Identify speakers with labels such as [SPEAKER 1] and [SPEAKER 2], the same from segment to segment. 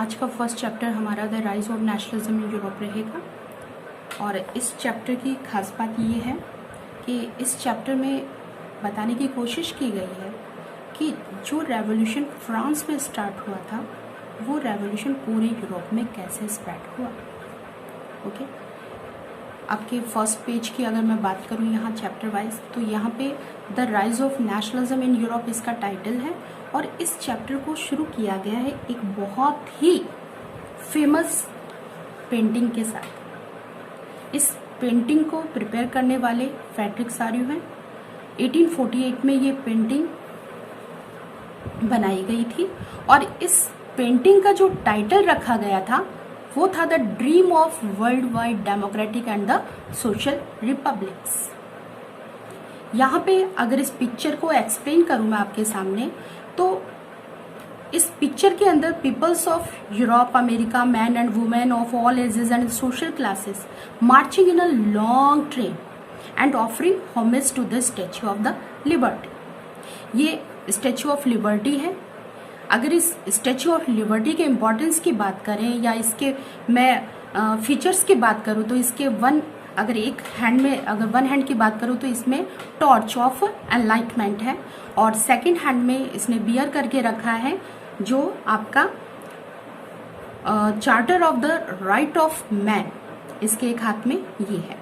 [SPEAKER 1] आज का first chapter हमारा the rise of nationalism in Europe रहेगा। और इस चैप्टर की खास बात ये है कि इस चैप्टर में बताने की कोशिश की गई है कि जो रेवोल्यूशन फ्रांस में स्टार्ट हुआ था वो रेवोल्यूशन पूरे यूरोप में कैसे स्प्रेड हुआ। ओके, आपके फर्स्ट पेज की अगर मैं बात करूँ यहाँ चैप्टर वाइज, तो यहाँ पे the rise of nationalism in Europe इसका टाइटल है। और इस चैप्टर को शुरू किया गया है एक बहुत ही फेमस पेंटिंग के साथ। इस पेंटिंग को प्रिपेयर करने वाले फ्रेडरिक सारियो हैं। 1848 में ये पेंटिंग बनाई गई थी और इस पेंटिंग का जो टाइटल रखा गया था वो था the dream of world wide democratic and the social republics. यहाँ पे अगर इस पिक्चर को एक्सप्लेन करूँ मैं आपके सामने, तो इस पिक्चर के अंदर peoples of Europe, America, man and women of all ages and social classes marching in a long train and offering homage to the statue of the liberty. ये स्टैच्यू ऑफ लिबर्टी है। अगर इस statue of liberty के importance की बात करें या इसके मैं फीचर्स की बात करूं, तो इसके अगर वन हैंड की बात करूं तो इसमें टॉर्च ऑफ एनलाइटमेंट है और सेकंड हैंड में इसने बियर करके रखा है जो आपका charter of the right of man, इसके एक हाथ में ये है।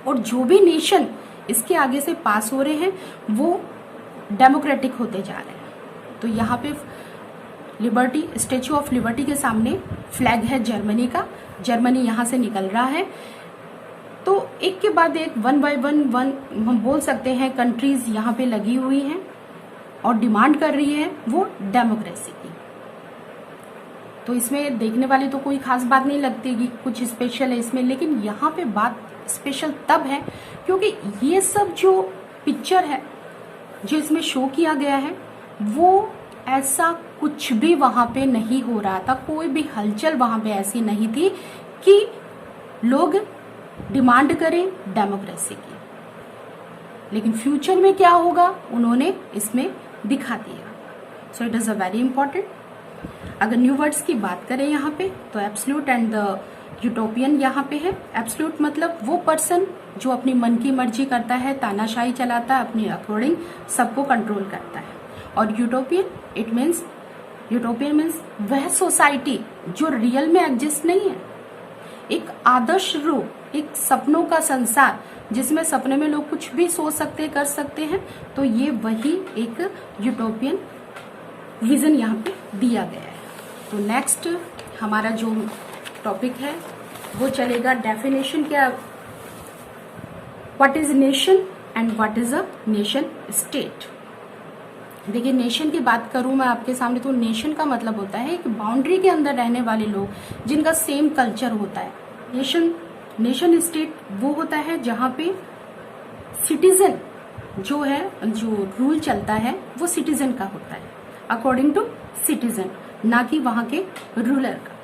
[SPEAKER 1] और जो भी नेशन इसके आगे से पास हो रहे हैं वो डेमोक्रेटिक होते जा रहे हैं। तो यहाँ पे लिबर्टी, स्टैच्यू ऑफ लिबर्टी के सामने फ्लैग है जर्मनी का। जर्मनी यहाँ से निकल रहा है। तो एक के बाद एक वन बाय वन हम बोल सकते हैं कंट्रीज यहाँ पे लगी हुई हैं और डिमांड कर रही है वो डेमोक्रेसी की। तो इसमें देखने वाले तो कोई खास बात नहीं लगती कि कुछ स्पेशल है इसमें, लेकिन यहाँ पे बात स्पेशल तब है क्योंकि ये सब जो पिक्चर है जो इसमें शो किया गया है वो ऐसा कुछ भी वहां पे नहीं हो रहा था। कोई भी हलचल वहां पे ऐसी नहीं थी कि लोग डिमांड करें डेमोक्रेसी की। लेकिन फ्यूचर में क्या होगा उन्होंने इसमें दिखा दिया। So it is a very important. अगर न्यू वर्ड्स की बात करें यहाँ पे तो एब्सोल्यूट एंड द यूटोपियन यहाँ पे है। एब्सोल्यूट मतलब वो पर्सन जो अपनी मन की मर्जी करता है, तानाशाही चलाता है, अपने अकॉर्डिंग सबको कंट्रोल करता है। और यूटोपियन मीन्स वह सोसाइटी जो रियल में एग्जिस्ट नहीं है, एक आदर्श रूप, एक सपनों का संसार जिसमें सपने में लोग कुछ भी सोच सकते कर सकते हैं। तो ये वही एक यूटोपियन विजन यहाँ पे दिया गया है। तो नेक्स्ट हमारा जो टॉपिक है वो चलेगा डेफिनेशन क्या, what is nation and what is a nation state. देखिए, नेशन की बात करूं मैं आपके सामने तो नेशन का मतलब होता है एक बाउंड्री के अंदर रहने वाले लोग जिनका सेम कल्चर होता है। नेशन स्टेट वो होता है जहां पे सिटीजन जो है, जो रूल चलता है वो सिटीजन का होता है, अकॉर्डिंग टू सिटीजन, ना कि वहां के रूलर का।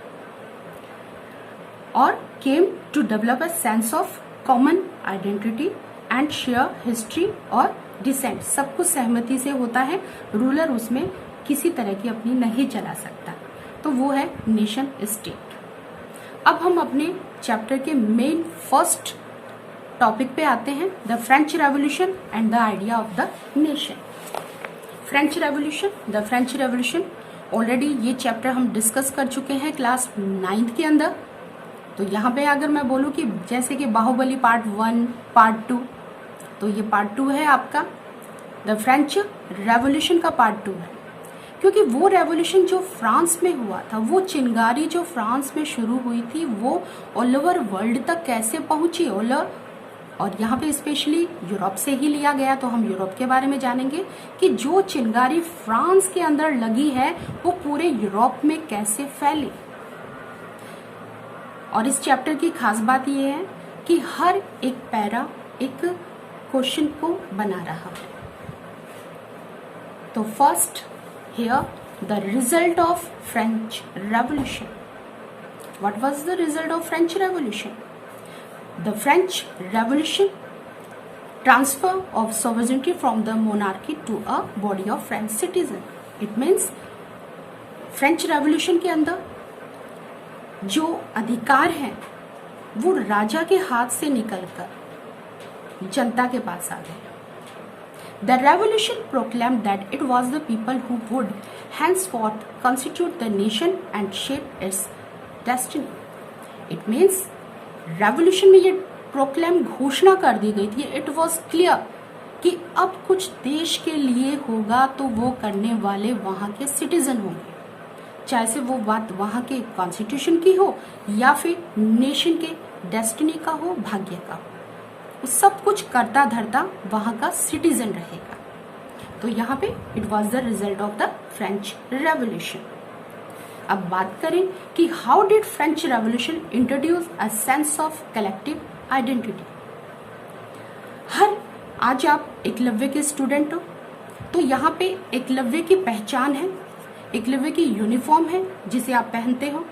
[SPEAKER 1] और came to develop a sense of common identity and share history और डिसेंट। सब कुछ सहमति से होता है, रूलर उसमें किसी तरह की अपनी नहीं चला सकता। तो वो है नेशन स्टेट। अब हम अपने चैप्टर के मेन फर्स्ट टॉपिक पे आते हैं, the French revolution and the idea of the nation. French revolution already ये चैप्टर हम डिस्कस कर चुके हैं क्लास 9th के अंदर। तो यहाँ पे अगर मैं बोलूँ कि जैसे कि बाहुबली पार्ट 1, पार्ट 2, तो ये पार्ट 2 है आपका। द फ्रेंच रेवोल्यूशन का पार्ट 2 है क्योंकि वो रेवोल्यूशन जो फ्रांस में हुआ था, वो चिंगारी जो फ्रांस में शुरू हुई थी वो ऑल ओवर वर्ल्ड तक कैसे पहुंची, और यहाँ पे स्पेशली यूरोप से ही लिया गया। तो हम यूरोप के बारे में जानेंगे कि जो चिंगारी फ्रांस के अंदर लगी है वो पूरे यूरोप में कैसे फैली। और इस चैप्टर की खास बात यह है कि हर एक पैरा एक क्वेश्चन को बना रहा है। तो first here the result of French revolution. What was the result of French revolution? The French revolution transfer of sovereignty from the monarchy to a body of French citizen. It means French revolution के अंदर जो अधिकार हैं वो राजा के हाथ से निकलकर जनता के पास आ गए। The revolution proclaimed that it was the people who would henceforth constitute the nation and shape its destiny. It means revolution में ये proclaim घोषणा कर दी गई थी, it was clear कि अब कुछ देश के लिए होगा तो वो करने वाले वहाँ के सिटीजन होंगे, चाहे से वो बात वहाँ के कॉन्स्टिट्यूशन की हो या फिर नेशन के डेस्टिनी का हो, भाग्य का हो, सब कुछ करता धरता वहां का सिटीजन रहेगा। तो यहाँ पे it was the result of the French revolution. अब बात करें कि how did French revolution introduce a sense of collective identity. आज आप एकलव्य के स्टूडेंट हो तो यहाँ पे एकलव्य की पहचान है, एकलव्य की यूनिफॉर्म है जिसे आप पहनते हो,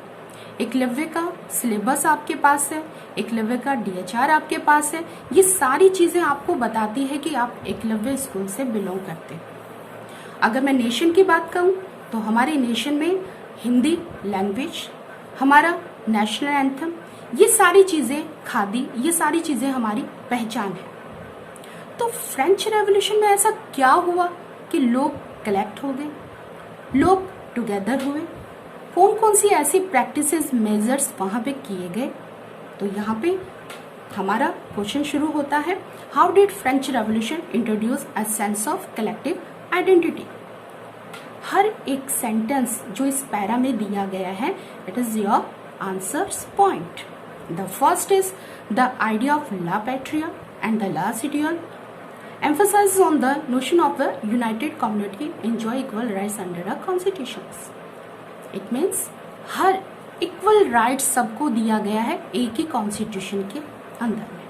[SPEAKER 1] एकलव्य का सिलेबस आपके पास है, एकलव्य का DHR आपके पास है। ये सारी चीजें आपको बताती है कि आप एकलव्य स्कूल से बिलोंग करते हो। अगर मैं नेशन की बात करूं तो हमारे नेशन में हिंदी लैंग्वेज, हमारा नेशनल एंथम, ये सारी चीजें, खादी, ये सारी चीजें हमारी पहचान है। तो फ्रेंच रेवोल्यूशन में ऐसा क्या हुआ कि लोग कलेक्ट हो गए, लोग टुगेदर हुए, कौन कौन सी ऐसी प्रैक्टिसेस, मेजर्स वहां पे किए गए। तो यहाँ पे हमारा क्वेश्चन शुरू होता है, how did French revolution introduce a sense of collective identity. हर एक सेंटेंस जो इस पैरा में दिया गया है, it is your answers point. The first is the idea of la patrie and the la citoyen emphasizes on the notion of a united community enjoy equal rights under a constitutions. It means her equal right सबको दिया गया है एक ही constitution के अंदर में,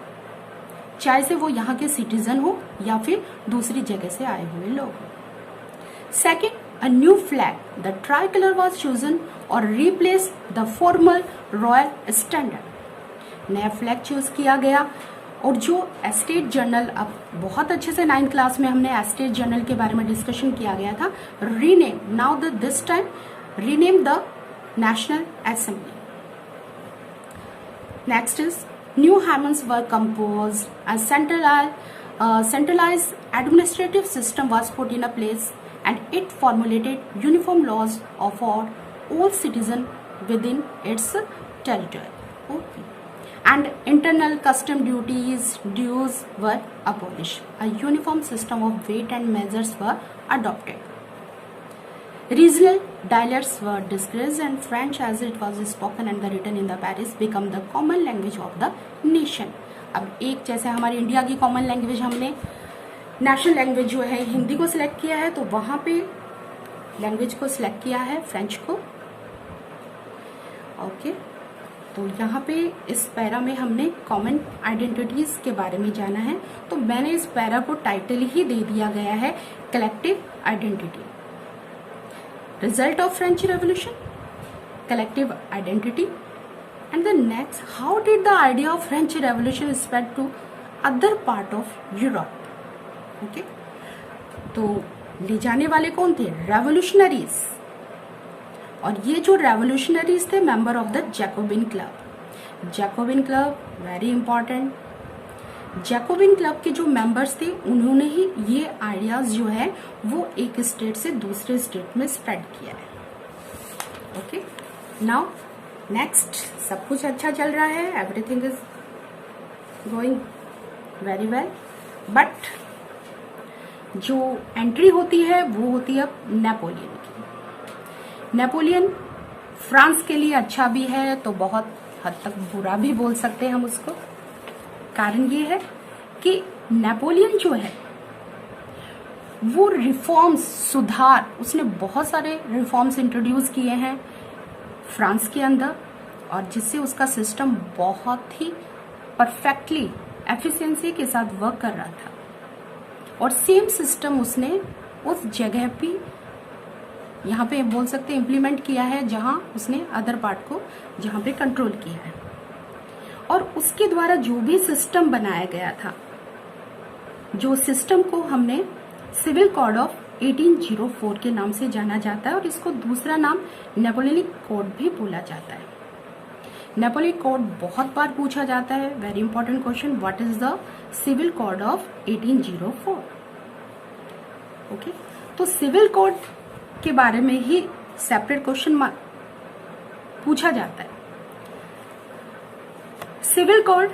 [SPEAKER 1] चाहे से वो यहाँ के सिटीजन हो या फिर दूसरी जगह से आए हुए लोग हो। Second, a new flag the tricolour was chosen और replace the formal royal standard. नया फ्लैग चूज किया गया और जो एस्टेट जर्नल, अब बहुत अच्छे से 9th क्लास में हमने एस्टेट जर्नल के बारे में डिस्कशन किया गया था, rename now the this time rename the national assembly. Next is new hormones were composed, a centralized administrative system was put in a place and it formulated uniform laws for all citizens within its territory. Okay. And internal custom dues were abolished. A uniform system of weight and measures were adopted. Regional dialects were disgraced and French as it was spoken and written in the Paris become the common language of the nation. अब एक जैसे हमारी India की common language हमने national language जो है हिंदी को select किया है, तो वहां पे लैंग्वेज को सिलेक्ट किया है फ्रेंच को। ओके, तो यहाँ पे इस पैरा में हमने कॉमन आइडेंटिटीज के बारे में जाना है, तो मैंने इस पैरा को टाइटल ही दे दिया गया है collective identity. Result of French revolution, collective identity. And the next, how did the idea of French revolution spread to other part of Europe. Okay, तो ले जाने वाले कौन थे? रेवोल्यूशनरीज। और ये जो रेवोल्यूशनरीज थे member of the Jacobin club. Jacobin club very important. Jacobin club के जो मेंबर्स थे उन्होंने ही ये आइडियाज जो है वो एक स्टेट से दूसरे स्टेट में स्प्रेड किया है। ओके, नाउ नेक्स्ट, सब कुछ अच्छा चल रहा है, everything is going very well, but जो एंट्री होती है वो होती है नेपोलियन की। नेपोलियन फ्रांस के लिए अच्छा भी है तो बहुत हद तक बुरा भी बोल सकते हैं हम उसको। कारण ये है कि नेपोलियन जो है वो रिफॉर्म्स, सुधार, उसने बहुत सारे रिफॉर्म्स इंट्रोड्यूस किए हैं फ्रांस के अंदर, और जिससे उसका सिस्टम बहुत ही परफेक्टली एफिशिएंसी के साथ वर्क कर रहा था। और सेम सिस्टम उसने उस जगह भी यहाँ पे बोल सकते इम्प्लीमेंट किया है जहां उसने अदर पार्ट को जहां पे कंट्रोल किया है। और उसके द्वारा जो भी सिस्टम बनाया गया था, जो सिस्टम को हमने सिविल कोड ऑफ 1804 के नाम से जाना जाता है और इसको दूसरा नाम नेपोलियनिक कोड भी बोला जाता है। नेपोलियनिक कोड बहुत बार पूछा जाता है, very important question, what is the civil code of 1804। Okay, तो सिविल कोड के बारे में ही सेपरेट क्वेश्चन पूछा जाता है। सिविल कोड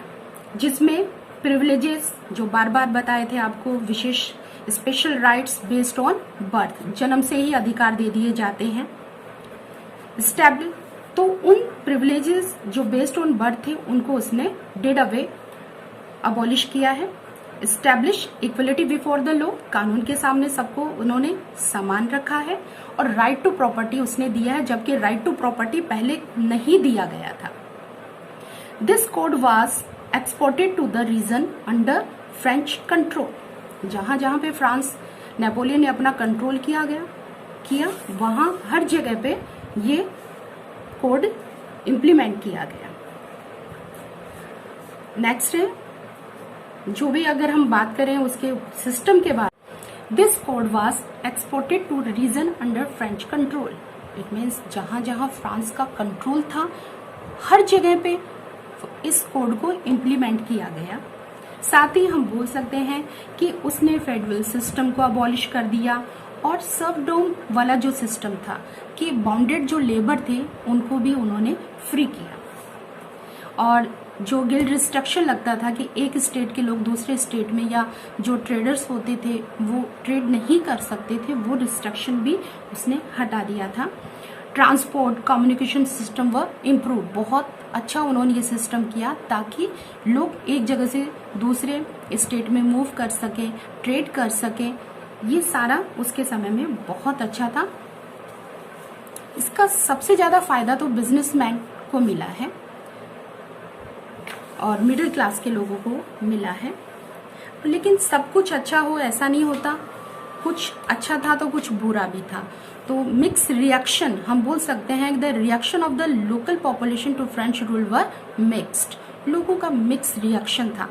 [SPEAKER 1] जिसमें प्रिविलेजेस जो बार बार बताए थे आपको, विशेष special rights based on birth, जन्म से ही अधिकार दे दिए जाते हैं। स्टेबल, तो उन प्रिविलेजेस जो बेस्ड ऑन बर्थ थे उनको उसने डिड अवे, अबॉलिश किया है। Establish equality before the law, कानून के सामने सबको उन्होंने समान रखा है। और राइट टू प्रॉपर्टी उसने दिया है, जबकि राइट टू प्रॉपर्टी पहले नहीं दिया गया था। This code was exported to the region under French control. जहां जहां पे फ्रांस, नेपोलियन ने अपना कंट्रोल किया वहां हर जगह पे ये कोड इंप्लीमेंट किया गया। नेक्स्ट है, जो भी अगर हम बात करें उसके सिस्टम के बारे में, this code was exported to region under French control. It means जहां जहां फ्रांस का कंट्रोल था हर जगह पे इस कोड को इम्प्लीमेंट किया गया। साथ ही हम बोल सकते हैं कि उसने फेडरल सिस्टम को अबॉलिश कर दिया और सबडोम वाला जो सिस्टम था कि बाउंडेड जो लेबर थे उनको भी उन्होंने फ्री किया। और जो गिल्ड रिस्ट्रिक्शन लगता था कि एक स्टेट के लोग दूसरे स्टेट में या जो ट्रेडर्स होते थे वो ट्रेड नहीं कर सकते थे, वो रिस्ट्रिक्शन भी उसने हटा दिया था। ट्रांसपोर्ट कम्युनिकेशन सिस्टम व इम्प्रूव, बहुत अच्छा उन्होंने ये सिस्टम किया ताकि लोग एक जगह से दूसरे स्टेट में मूव कर सके, ट्रेड कर सके। ये सारा उसके समय में बहुत अच्छा था। इसका सबसे ज्यादा फायदा तो बिजनेसमैन को मिला है और मिडिल क्लास के लोगों को मिला है। लेकिन सब कुछ अच्छा हो ऐसा नहीं होता, कुछ अच्छा था तो कुछ बुरा भी था। तो मिक्स रिएक्शन हम बोल सकते हैं, the reaction of the local population to French rule were mixed. लोगों का मिक्स रिएक्शन था।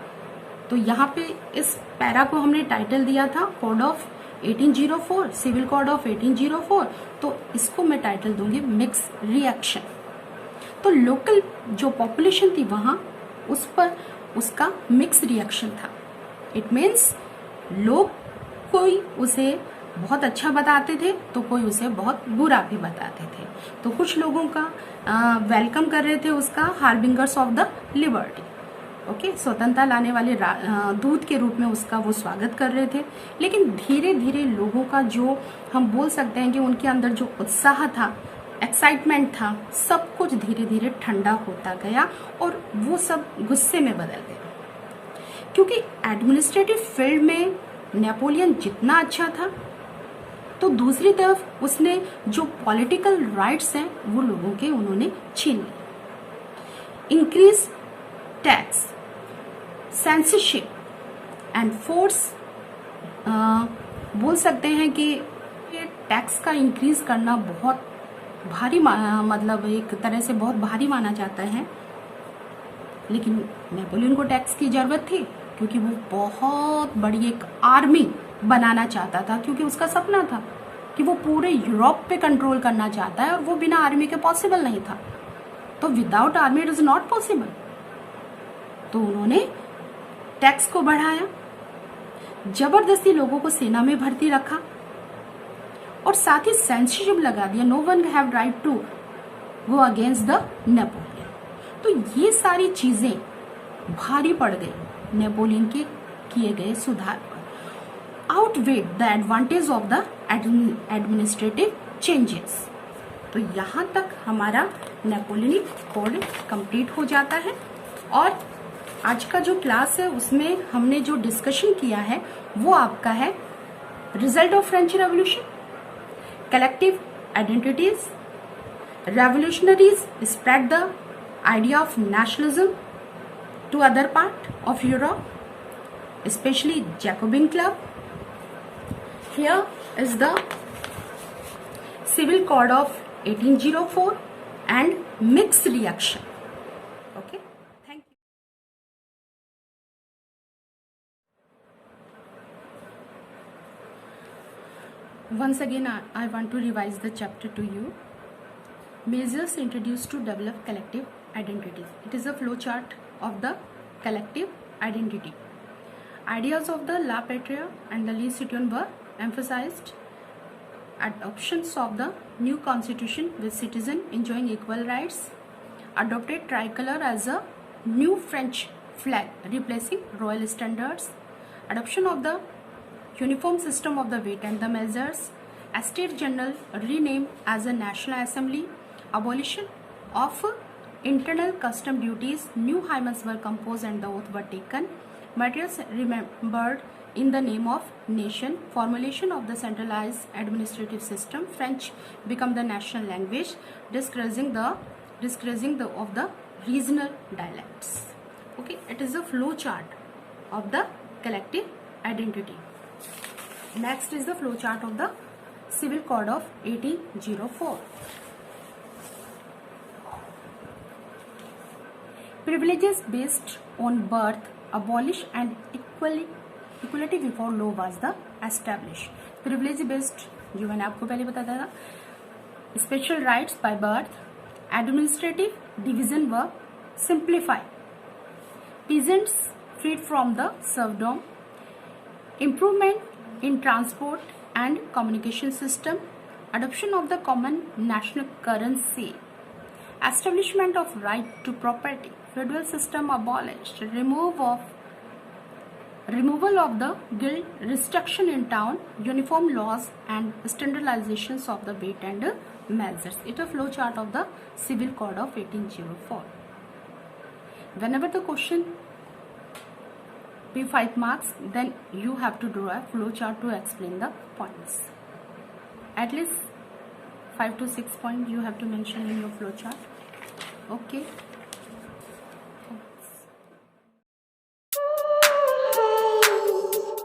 [SPEAKER 1] तो यहाँ पे इस पैरा को हमने टाइटल दिया था code of 1804, civil code of 1804। तो इसको मैं टाइटल दूंगी मिक्स रिएक्शन। तो लोकल जो पॉपुलेशन थी वहां उस पर उसका मिक्स रिएक्शन था। इट मीन्स लोग कोई उसे बहुत अच्छा बताते थे तो कोई उसे बहुत बुरा भी बताते थे। तो कुछ लोगों का वेलकम कर रहे थे उसका हार्बिंगर्स ऑफ द लिबर्टी, ओके, स्वतंत्रता लाने वाले दूत के रूप में उसका वो स्वागत कर रहे थे। लेकिन धीरे धीरे लोगों का जो हम बोल सकते हैं कि उनके अंदर जो उत्साह था, एक्साइटमेंट था, सब कुछ धीरे धीरे ठंडा होता गया और वो सब गुस्से में बदल गया। क्योंकि एडमिनिस्ट्रेटिव फील्ड में नेपोलियन जितना अच्छा था तो दूसरी तरफ उसने जो पॉलिटिकल राइट्स हैं वो लोगों के उन्होंने छीन लिए। Increase tax, censorship and force, बोल सकते हैं कि ये टैक्स का इंक्रीज करना बहुत भारी मतलब एक तरह से बहुत भारी माना जाता है। लेकिन नेपोलियन को टैक्स की जरूरत थी क्योंकि वो बहुत बड़ी एक आर्मी बनाना चाहता था, क्योंकि उसका सपना था कि वो पूरे यूरोप पे कंट्रोल करना चाहता है और वो बिना आर्मी के पॉसिबल नहीं था। तो without army it is not possible. तो उन्होंने टैक्स को बढ़ाया, जबरदस्ती लोगों को सेना में भर्ती रखा और साथ ही सेंसरशिप लगा दिया, no one have right to go against the Napoleon. तो ये सारी चीजें भारी पड़ गई नेपोलियन के किए गए सुधार पर, outweighed the advantage of the administrative changes. तो यहां तक हमारा नेपोलियनिक कोड कंप्लीट हो जाता है। और आज का जो क्लास है उसमें हमने जो डिस्कशन किया है वो आपका है result of French revolution, collective identities, revolutionaries spread the idea of nationalism to other part of Europe, especially Jacobin Club. Here is the Civil Code of 1804 and mixed reaction. Okay, thank you. Once again, I want to revise the chapter to you. Measures introduced to develop collective identities. It is a flowchart of the collective identity. Ideas of the La Patria and the Lis Citoyenne were emphasized. Adoptions of the new constitution with citizens enjoying equal rights. Adopted tricolor as a new French flag replacing royal standards. Adoption of the uniform system of the weight and the measures. A state general renamed as a National Assembly. Abolition of internal custom duties. New hymens were composed and the oath were taken. Materials remembered in the name of nation. Formulation of the centralized administrative system. French become the national language. Discouraging the of the regional dialects. Okay, it is a flow chart of the collective identity. Next is the flow chart of the Civil Code of 1804. Privileges based on birth abolished and equality before law was the established. Privilege based जो मैंने आपको पहले बताया था, special rights by birth, administrative division were simplified, peasants freed from the serfdom, improvement in transport and communication system, adoption of the common national currency, establishment of right to property, feudal system abolished, removal of the guild, restriction in town, uniform laws and standardizations of the weight and measures. It is a flow chart of the Civil Code of 1804. Whenever the question be 5 marks, then you have to draw a flow chart to explain the points. At least 5 to 6 points you have to mention in your flow chart. Okay.